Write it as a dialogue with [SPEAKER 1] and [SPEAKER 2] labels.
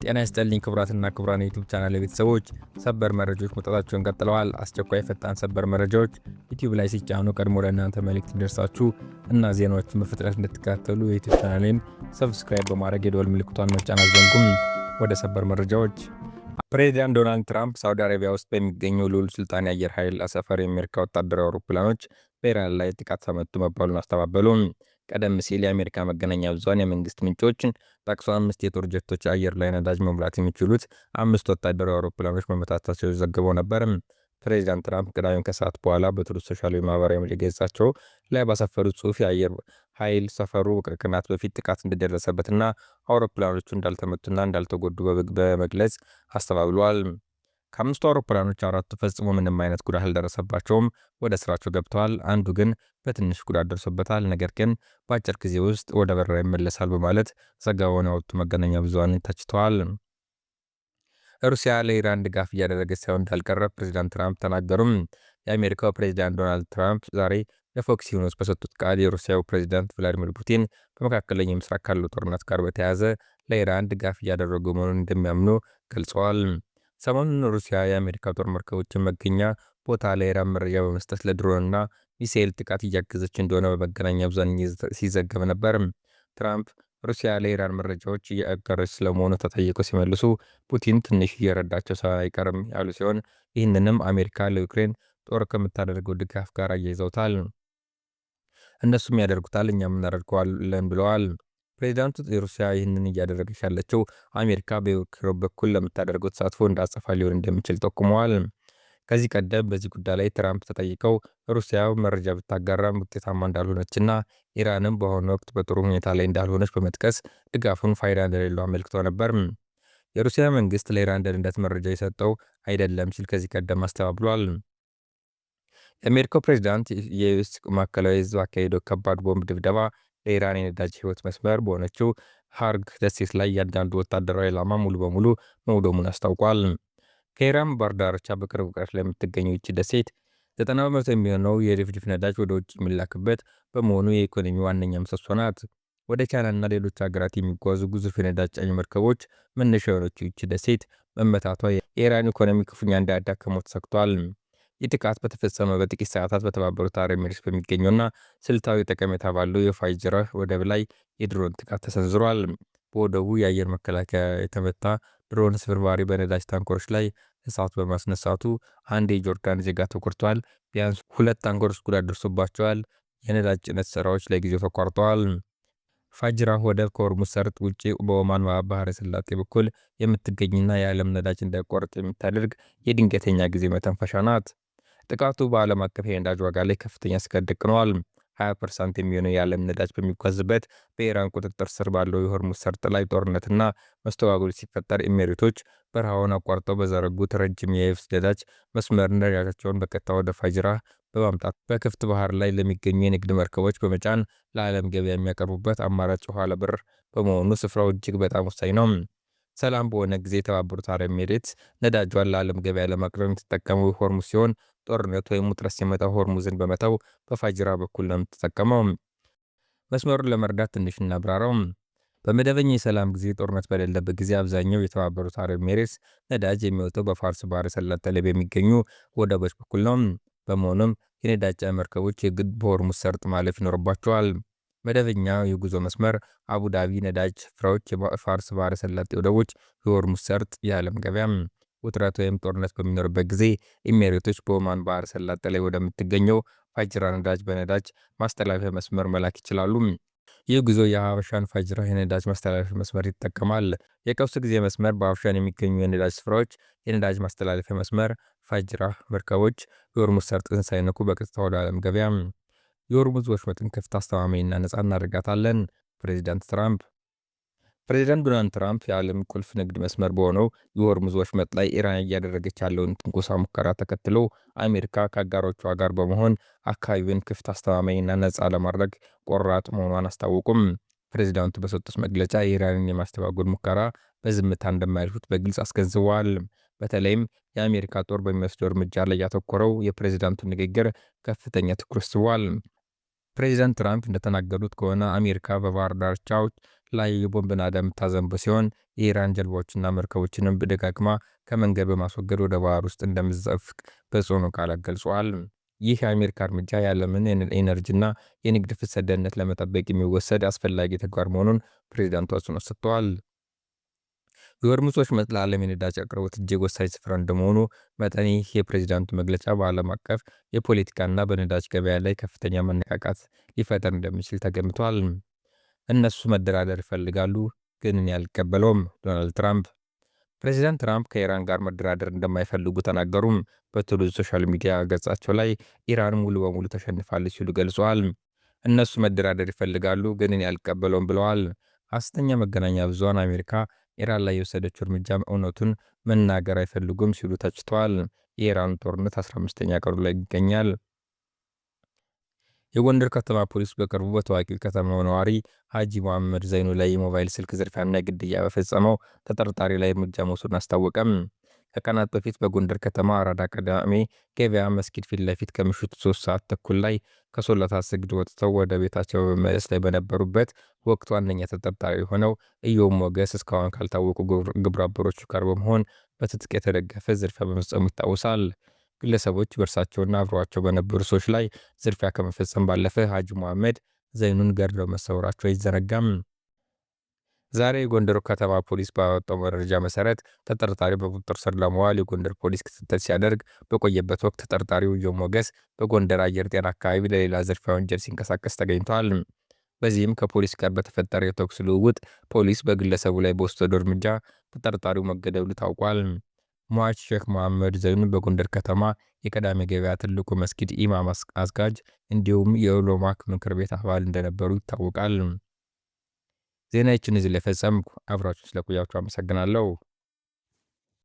[SPEAKER 1] ጤና ይስጥልኝ ክቡራትና ክቡራን የዩቲዩብ ቻናል ቤተሰቦች፣ ሰበር መረጃዎች መውጣታቸውን ቀጥለዋል። አስቸኳይ ፈጣን ሰበር መረጃዎች ዩቲዩብ ላይ ሲጫኑ ቀድሞ ለእናንተ መልእክት እንዲደርሳችሁ እና ዜናዎችን በፍጥነት እንድትከታተሉ የዩቲዩብ ቻናሌን ሰብስክራይብ በማድረግ የደወል ምልክቷን መጫን አትዘንጉም። ወደ ሰበር መረጃዎች። ፕሬዚዳንት ዶናልድ ትራምፕ ሳውዲ አረቢያ ውስጥ በሚገኘው ልዑል ሱልጣን የአየር ኃይል ሰፈር የአሜሪካ ወታደራዊ አውሮፕላኖች በኢራን ላይ ጥቃት ተመቱ መባሉን አስተባበሉ። ቀደም ሲል የአሜሪካ መገናኛ ብዙሃን የመንግስት ምንጮችን ጠቅሶ 5 የጦር ጀቶች አየር ላይ ነዳጅ መሙላት የሚችሉት 5 ወታደራዊ አውሮፕላኖች መመታታቸው ዘግበው ነበር። ፕሬዚዳንት ትራምፕ ቅዳሜ ከሰዓት በኋላ በትሩዝ ሶሻል ማህበራዊ ሚዲያ ገጻቸው ላይ ባሰፈሩት ጽሑፍ የአየር ኃይል ሰፈሩ ከቀናት በፊት ጥቃት እንደደረሰበትና አውሮፕላኖቹ እንዳልተመቱና እንዳልተጎዱ በመግለጽ አስተባብለዋል። ከአምስቱ አውሮፕላኖች አራቱ ፈጽሞ ምንም አይነት ጉዳት አልደረሰባቸውም፣ ወደ ስራቸው ገብተዋል። አንዱ ግን በትንሽ ጉዳት ደርሶበታል፣ ነገር ግን በአጭር ጊዜ ውስጥ ወደ በረራ ይመለሳል በማለት ዘገባውን ያወጡ መገናኛ ብዙሃን ተችተዋል። ሩሲያ ለኢራን ድጋፍ እያደረገች ሳይሆን እንዳልቀረ ፕሬዚዳንት ትራምፕ ተናገሩም። የአሜሪካው ፕሬዚዳንት ዶናልድ ትራምፕ ዛሬ ለፎክስ ኒውስ በሰጡት ቃል የሩሲያው ፕሬዚዳንት ቭላዲሚር ፑቲን በመካከለኛው ምስራቅ ካለው ጦርነት ጋር በተያያዘ ለኢራን ድጋፍ እያደረጉ መሆኑን እንደሚያምኑ ገልጸዋል። ሰሞኑን ሩሲያ የአሜሪካ ጦር መርከቦችን መገኛ ቦታ ለኢራን መረጃ በመስጠት ለድሮንና ሚሳኤል ጥቃት እያገዘች እንደሆነ በመገናኛ ብዙሃን ሲዘገብ ነበር። ትራምፕ ሩሲያ ለኢራን መረጃዎች እያጋረች ስለመሆኑ ተጠይቀው ሲመልሱ ፑቲን ትንሽ እየረዳቸው አይቀርም ያሉ ሲሆን ይህንንም አሜሪካ ለዩክሬን ጦር ከምታደርገው ድጋፍ ጋር አያይዘውታል። እነሱም ያደርጉታል፣ እኛም እናደርገዋለን ብለዋል። ፕሬዚዳንቱ ሩሲያ ይህንን እያደረገች ያለችው አሜሪካ በዩክሬን በኩል ለምታደርገው ተሳትፎ እንዳጸፋ ሊሆን እንደሚችል ጠቁመዋል። ከዚህ ቀደም በዚህ ጉዳይ ላይ ትራምፕ ተጠይቀው ሩሲያ መረጃ ብታጋራም ውጤታማ እንዳልሆነችና ኢራንም በአሁኑ ወቅት በጥሩ ሁኔታ ላይ እንዳልሆነች በመጥቀስ ድጋፉን ፋይዳ እንደሌለው አመልክተው ነበር። የሩሲያ መንግስት ለኢራን ደህንነት መረጃ የሰጠው አይደለም ሲል ከዚህ ቀደም አስተባብሏል። የአሜሪካው ፕሬዚዳንት የዩኤስ ማዕከላዊ ዕዝ አካሄደው ከባድ ቦምብ ድብደባ ለኢራን የነዳጅ ህይወት መስመር በሆነችው ሃርግ ደሴት ላይ ያንዳንዱ ወታደራዊ ዓላማ ሙሉ በሙሉ መውደሙን አስታውቋል። ከኢራን ባህር ዳርቻ በቅርብ ርቀት ላይ የምትገኘው ይህች ደሴት 90% የሚሆነው የድፍድፍ ነዳጅ ወደ ውጭ የሚላክበት በመሆኑ የኢኮኖሚ ዋነኛ ምሰሶ ናት። ወደ ቻይናና ሌሎች ሀገራት የሚጓዙ ግዙፍ የነዳጅ ጫኝ መርከቦች መነሻ የሆነችው ይህች ደሴት መመታቷ የኢራን ኢኮኖሚ ክፉኛ እንዳያዳክመው ተሰግቷል። ይህ ጥቃት በተፈጸመ በጥቂት ሰዓታት በተባበሩት አረብ ኤሚሬትስ በሚገኘውና ስልታዊ ጠቀሜታ ባለው የፋይጅራህ ወደብ ላይ የድሮን ጥቃት ተሰንዝሯል። በወደቡ የአየር መከላከያ የተመታ ድሮን ስብርባሪ በነዳጅ ታንከሮች ላይ እሳት በማስነሳቱ አንድ የጆርዳን ዜጋ ተጎድቷል። ቢያንስ 2 ታንከሮች ጉዳት ደርሶባቸዋል። የነዳጅ ጭነት ስራዎች ለጊዜው ተቋርጠዋል። ፋጅራህ ወደብ ከሆርሙዝ ሰርጥ ውጪ በኦማን ባህረ ሰላጤ በኩል የምትገኝና የዓለም ነዳጅ እንዳይቋረጥ የምታደርግ የድንገተኛ ጊዜ መተንፈሻ ናት። ጥቃቱ በዓለም አቀፍ የነዳጅ ዋጋ ላይ ከፍተኛ ስጋት ደቅኗል። 20% የሚሆነው የዓለም ነዳጅ በሚጓዝበት በኢራን ቁጥጥር ስር ባለው የሆርሙዝ ሰርጥ ላይ ጦርነትና መስተጓጎል ሲፈጠር ኤሚሬቶች በረሃውን አቋርጠው በዘረጉት ረጅም የየብስ ነዳጅ መስመር ነዳጃቸውን በቀጥታ ወደ ፋጅራህ በማምጣት በክፍት ባህር ላይ ለሚገኙ የንግድ መርከቦች በመጫን ለዓለም ገበያ የሚያቀርቡበት አማራጭ ኋላ በር በመሆኑ ስፍራው እጅግ በጣም ወሳኝ ነው። ሰላም በሆነ ጊዜ የተባበሩት አረብ ኤሚሬትስ ነዳጇን ለዓለም ገበያ ለማቅረብ የምትጠቀመው ሆርሙዝ ሲሆን ጦርነት ወይም ውጥረት ሲመጣ ሆርሙዝን በመተው በፋጅራ በኩል ነው የምትጠቀመው። መስመሩን ለመርዳት ትንሽ እናብራራው። በመደበኛ የሰላም ጊዜ ጦርነት በሌለበት ጊዜ አብዛኛው የተባበሩት አረብ ኤሚሬትስ ነዳጅ የሚወጣው በፋርስ ባህረ ሰላጤ ላይ በሚገኙ ወደቦች በኩል ነው። በመሆኑም የነዳጅ ጫኝ መርከቦች የግድ በሆርሙዝ ሰርጥ ማለፍ ይኖርባቸዋል። መደበኛ የጉዞ መስመር አቡዳቢ ነዳጅ ስፍራዎች፣ የፋርስ ባህረ ሰላጤ ወደቦች፣ የሆርሙዝ ሰርጥ፣ የዓለም ገበያ። ውጥረት ወይም ጦርነት በሚኖርበት ጊዜ ኤሚሬቶች በኦማን ባህረ ሰላጤ ላይ ወደምትገኘው ፋጅራ ነዳጅ በነዳጅ ማስተላለፊያ መስመር መላክ ይችላሉ። ይህ ጉዞ የሀበሻን ፋጅራ የነዳጅ ማስተላለፊያ መስመር ይጠቀማል። የቀውስ ጊዜ መስመር በሀበሻን የሚገኙ የነዳጅ ስፍራዎች የነዳጅ ማስተላለፊያ መስመር ፋጅራ መርከቦች የሆርሙዝ ሰርጥን ሳይነኩ በቀጥታ ወደ ዓለም ገበያ። የሆርሙዝ ወሽመጥን ክፍት፣ አስተማማኝና ነፃ እናደርጋታለን። ፕሬዚዳንት ዶናልድ ትራምፕ የዓለም ቁልፍ ንግድ መስመር በሆነው የሆርሙዝ ወሽመጥ ላይ ኢራን እያደረገች ያለውን ትንኮሳ ሙከራ ተከትሎ አሜሪካ ከአጋሮቿ ጋር በመሆን አካባቢውን ክፍት፣ አስተማማኝና ነፃ ለማድረግ ቆራጥ መሆኗን አስታወቁም። ፕሬዚዳንቱ በሰጡት መግለጫ የኢራንን የማስተባበል ሙከራ በዝምታ እንደማያልፉት በግልጽ አስገንዝበዋል። በተለይም የአሜሪካ ጦር በሚወስደው እርምጃ ላይ ያተኮረው የፕሬዚዳንቱ ንግግር ከፍተኛ ትኩረት ስቧል። ፕሬዚዳንት ትራምፕ እንደተናገሩት ከሆነ አሜሪካ በባህር ዳርቻዎች ላይ የቦምብ ናዳ የምታዘንብ ሲሆን የኢራን ጀልባዎችና መርከቦችንም ደጋግማ ከመንገድ በማስወገድ ወደ ባህር ውስጥ እንደምትዘፍቅ በጽኑ ቃላት ገልጸዋል። ይህ የአሜሪካ እርምጃ የዓለምን የኤነርጂና የንግድ ፍሰት ደህንነት ለመጠበቅ የሚወሰድ አስፈላጊ ተግባር መሆኑን ፕሬዚዳንቱ አጽንኦት ሰጥተዋል። የሆርሙዝ ወሽመጥ ለዓለም የነዳጅ አቅርቦት እጅግ ወሳኝ ስፍራ እንደመሆኑ መጠን ይህ የፕሬዚዳንቱ መግለጫ በዓለም አቀፍ የፖለቲካና በነዳጅ ገበያ ላይ ከፍተኛ መነቃቃት ሊፈጠር እንደሚችል ተገምቷል። እነሱ መደራደር ይፈልጋሉ፣ ግን እኔ አልቀበለውም። ዶናልድ ትራምፕ ፕሬዚዳንት ትራምፕ ከኢራን ጋር መደራደር እንደማይፈልጉ ተናገሩም። በትሩዝ ሶሻል ሚዲያ ገጻቸው ላይ ኢራን ሙሉ በሙሉ ተሸንፋለች ሲሉ ገልጸዋል። እነሱ መደራደር ይፈልጋሉ፣ ግን እኔ አልቀበለውም ብለዋል። ሐሰተኛ መገናኛ ብዙሃን አሜሪካ ኢራን ላይ የወሰደችው እርምጃ እውነቱን መናገር አይፈልጉም ሲሉ ተችተዋል። የኢራኑ ጦርነት 15ኛ ቀኑ ላይ ይገኛል። የጎንደር ከተማ ፖሊስ በቅርቡ በታዋቂው ከተማው ነዋሪ ሀጂ መሐመድ ዘይኑ ላይ የሞባይል ስልክ ዝርፊያና ግድያ በፈጸመው ተጠርጣሪ ላይ እርምጃ መውሰዱን አስታወቀም። ከቀናት በፊት በጎንደር ከተማ አራዳ ቅዳሜ ገበያ መስጊድ ፊት ለፊት ከምሽቱ 3 ሰዓት ተኩል ላይ ከሶላት ሰግድ ወጥተው ወደ ቤታቸው በመመለስ ላይ በነበሩበት ወቅት ዋነኛ ተጠርጣሪ የሆነው ኢዮብ ሞገስ እስካሁን ካልታወቁ ግብረ አበሮቹ ጋር በመሆን በትጥቅ የተደገፈ ዝርፊያ በመፈጸሙ ይታወሳል። ግለሰቦች በእርሳቸውና አብረዋቸው በነበሩ ሰዎች ላይ ዝርፊያ ከመፈጸም ባለፈ ሀጂ መሐመድ ዘይኑን ገድለው መሰወራቸው አይዘነጋም። ዛሬ የጎንደር ከተማ ፖሊስ ባወጣው መረጃ መሰረት ተጠርጣሪው በቁጥጥር ስር ለመዋል የጎንደር ፖሊስ ክትትል ሲያደርግ በቆየበት ወቅት ተጠርጣሪው ኢዮብ ሞገስ በጎንደር አየር ጤና አካባቢ ለሌላ ዝርፊያ ወንጀል ሲንቀሳቀስ ተገኝቷል። በዚህም ከፖሊስ ጋር በተፈጠረ የተኩስ ልውውጥ ፖሊስ በግለሰቡ ላይ በወሰደው እርምጃ ተጠርጣሪው መገደሉ ታውቋል። ሟች ሼክ መሐመድ ዘይኑ በጎንደር ከተማ የቅዳሜ ገበያ ትልቁ መስጊድ ኢማም አስጋጅ እንዲሁም የዑለማ ምክር ቤት አባል እንደነበሩ ይታወቃል። ዜናችን እዚህ ላይ ፈጸምኩ። አብራችሁ ስለቆያችሁ አመሰግናለሁ።